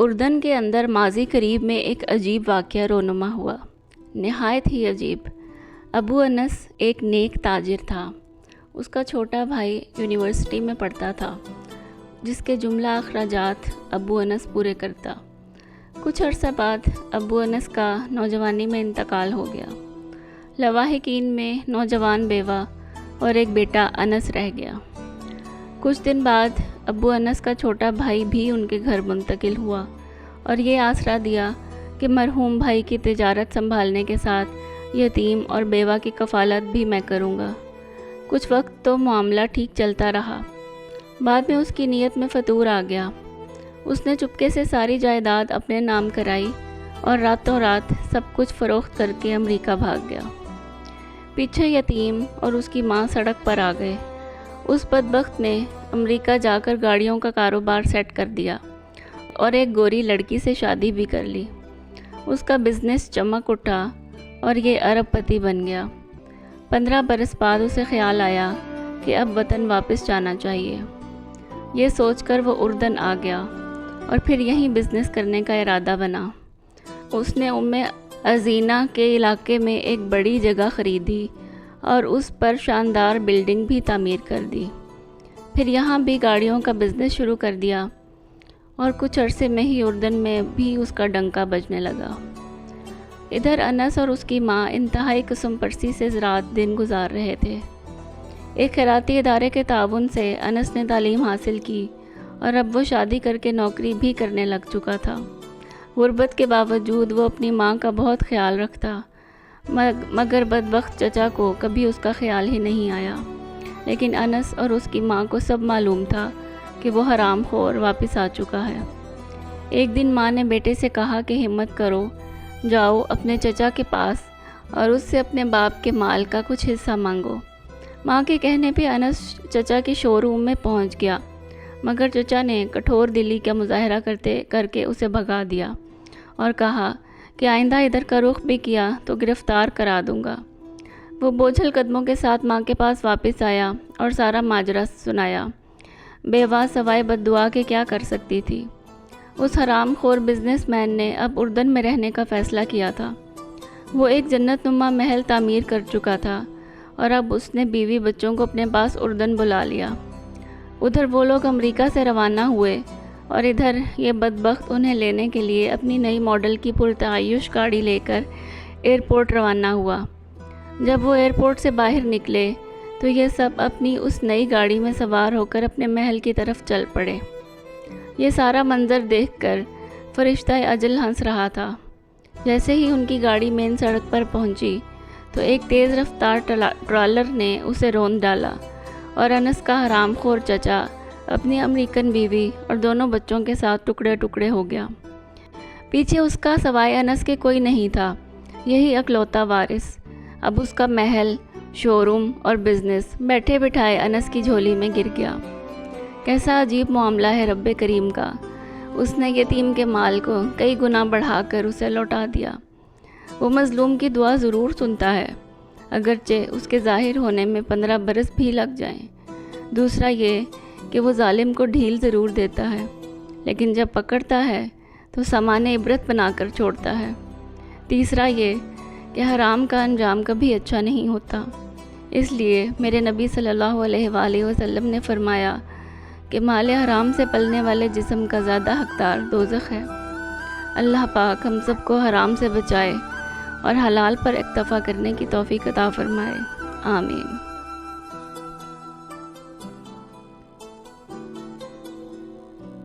اردن کے اندر ماضی قریب میں ایک عجیب واقعہ رونما ہوا، نہایت ہی عجیب۔ ابو انس ایک نیک تاجر تھا۔ اس کا چھوٹا بھائی یونیورسٹی میں پڑھتا تھا، جس کے جملہ اخراجات ابو انس پورے کرتا۔ کچھ عرصہ بعد ابو انس کا نوجوانی میں انتقال ہو گیا۔ لواحقین میں نوجوان بیوہ اور ایک بیٹا انس رہ گیا۔ کچھ دن بعد ابو انس کا چھوٹا بھائی بھی ان کے گھر منتقل ہوا اور یہ آسرا دیا کہ مرحوم بھائی کی تجارت سنبھالنے کے ساتھ یتیم اور بیوہ کی کفالت بھی میں کروں گا۔ کچھ وقت تو معاملہ ٹھیک چلتا رہا۔ بعد میں اس کی نیت میں فتور آ گیا۔ اس نے چپکے سے ساری جائیداد اپنے نام کرائی اور راتوں رات سب کچھ فروخت کر کے امریکہ بھاگ گیا۔ پیچھے یتیم اور اس کی ماں سڑک پر آ گئے۔ اس بدبخت نے امریکہ جا کر گاڑیوں کا کاروبار سیٹ کر دیا اور ایک گوری لڑکی سے شادی بھی کر لی۔ اس کا بزنس چمک اٹھا اور یہ ارب پتی بن گیا۔ 15 برس بعد اسے خیال آیا کہ اب وطن واپس جانا چاہیے۔ یہ سوچ کر وہ اردن آ گیا اور پھر یہیں بزنس کرنے کا ارادہ بنا۔ اس نے عزینہ کے علاقے میں ایک بڑی جگہ خریدی اور اس پر شاندار بلڈنگ بھی تعمیر کر دی۔ پھر یہاں بھی گاڑیوں کا بزنس شروع کر دیا اور کچھ عرصے میں ہی اردن میں بھی اس کا ڈنکا بجنے لگا۔ ادھر انس اور اس کی ماں انتہائی قسم پرسی سے رات دن گزار رہے تھے۔ ایک خیراتی ادارے کے تعاون سے انس نے تعلیم حاصل کی اور اب وہ شادی کر کے نوکری بھی کرنے لگ چکا تھا۔ غربت کے باوجود وہ اپنی ماں کا بہت خیال رکھتا، مگر بدبخت چچا کو کبھی اس کا خیال ہی نہیں آیا۔ لیکن انس اور اس کی ماں کو سب معلوم تھا کہ وہ حرام خور واپس آ چکا ہے۔ ایک دن ماں نے بیٹے سے کہا کہ ہمت کرو، جاؤ اپنے چچا کے پاس اور اس سے اپنے باپ کے مال کا کچھ حصہ مانگو۔ ماں کے کہنے پہ انس چچا کے شو روم میں پہنچ گیا، مگر چچا نے کٹھور دلی کا مظاہرہ کر کے اسے بھگا دیا اور کہا کہ آئندہ ادھر کا رخ بھی کیا تو گرفتار کرا دوں گا۔ وہ بوجھل قدموں کے ساتھ ماں کے پاس واپس آیا اور سارا ماجرا سنایا۔ بیوہ سوائے بد دعا کے کیا کر سکتی تھی؟ اس حرام خور بزنس مین نے اب اردن میں رہنے کا فیصلہ کیا تھا۔ وہ ایک جنت نما محل تعمیر کر چکا تھا اور اب اس نے بیوی بچوں کو اپنے پاس اردن بلا لیا۔ ادھر وہ لوگ امریکہ سے روانہ ہوئے اور ادھر یہ بدبخت انہیں لینے کے لیے اپنی نئی ماڈل کی پرتعیش گاڑی لے کر ایئرپورٹ روانہ ہوا۔ جب وہ ایئرپورٹ سے باہر نکلے تو یہ سب اپنی اس نئی گاڑی میں سوار ہو کر اپنے محل کی طرف چل پڑے۔ یہ سارا منظر دیکھ کر فرشتہ اجل ہنس رہا تھا۔ جیسے ہی ان کی گاڑی مین سڑک پر پہنچی تو ایک تیز رفتار ٹرالر نے اسے روند ڈالا اور انس کا حرام خور چچا اپنی امریکن بیوی اور دونوں بچوں کے ساتھ ٹکڑے ٹکڑے ہو گیا۔ پیچھے اس کا سوائے انس کے کوئی نہیں تھا، یہی اکلوتا وارث۔ اب اس کا محل، شو روم اور بزنس بیٹھے بٹھائے انس کی جھولی میں گر گیا۔ کیسا عجیب معاملہ ہے رب کریم کا! اس نے یتیم کے مال کو کئی گنا بڑھا کر اسے لوٹا دیا۔ وہ مظلوم کی دعا ضرور سنتا ہے، اگرچہ اس کے ظاہر ہونے میں 15 برس بھی لگ جائیں۔ دوسرا یہ کہ وہ ظالم کو ڈھیل ضرور دیتا ہے، لیکن جب پکڑتا ہے تو سامان عبرت بنا کر چھوڑتا ہے۔ تیسرا یہ کہ حرام کا انجام کبھی اچھا نہیں ہوتا۔ اس لیے میرے نبی صلی اللہ علیہ وآلہ وسلم نے فرمایا کہ مال حرام سے پلنے والے جسم کا زیادہ حقدار دوزخ ہے۔ اللہ پاک ہم سب کو حرام سے بچائے اور حلال پر اکتفا کرنے کی توفیق عطا فرمائے۔ آمین۔